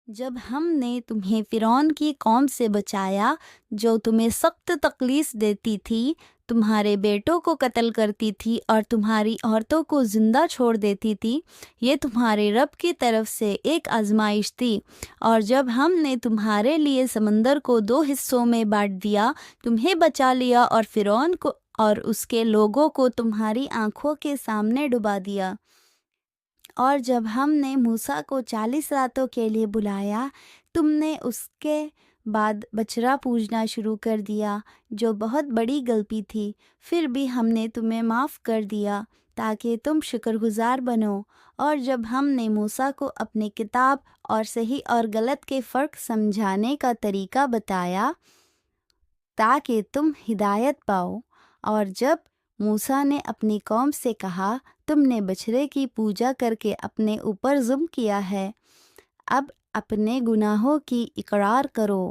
جب ہم نے تمہیں فرعون کی قوم سے بچایا جو تمہیں سخت تکلیف دیتی تھی، تمہارے بیٹوں کو قتل کرتی تھی اور تمہاری عورتوں کو زندہ چھوڑ دیتی تھی، یہ تمہارے رب کی طرف سے ایک آزمائش تھی۔ اور جب ہم نے تمہارے لیے سمندر کو 2 حصوں میں بانٹ دیا، تمہیں بچا لیا اور فرعون کو اور اس کے لوگوں کو تمہاری آنکھوں کے سامنے ڈبا دیا۔ اور جب ہم نے موسیٰ کو 40 راتوں کے لیے بلایا، تم نے اس کے بعد بچڑا پوجنا شروع کر دیا، جو بہت بڑی غلطی تھی۔ پھر بھی ہم نے تمہیں معاف کر دیا تاکہ تم شکر گزار بنو۔ اور جب ہم نے موسیٰ کو اپنی کتاب اور صحیح اور غلط کے فرق سمجھانے کا طریقہ بتایا تاکہ تم ہدایت پاؤ، اور جب موسیٰ نے اپنی قوم سے کہا، تم نے بچھڑے کی پوجا کر کے اپنے اوپر ظلم کیا ہے، اب اپنے گناہوں کی اقرار کرو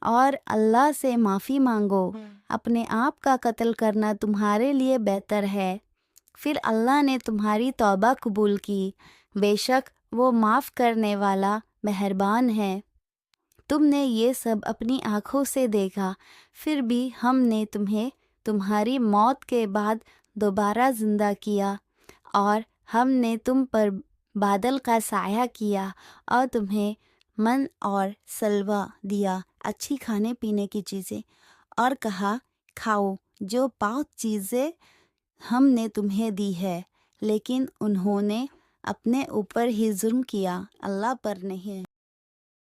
اور اللہ سے معافی مانگو۔ اپنے آپ کا قتل کرنا تمہارے لیے بہتر ہے۔ پھر اللہ نے تمہاری توبہ قبول کی، بے شک وہ معاف کرنے والا مہربان ہے۔ تم نے یہ سب اپنی آنکھوں سے دیکھا، پھر بھی ہم نے تمہیں تمہاری موت کے بعد دوبارہ زندہ کیا، اور ہم نے تم پر بادل کا سایہ کیا اور تمہیں من اور سلوہ دیا، اچھی کھانے پینے کی چیزیں، اور کہا کھاؤ جو پاک چیزیں ہم نے تمہیں دی ہے، لیکن انہوں نے اپنے اوپر ہی ظلم کیا، اللہ پر نہیں۔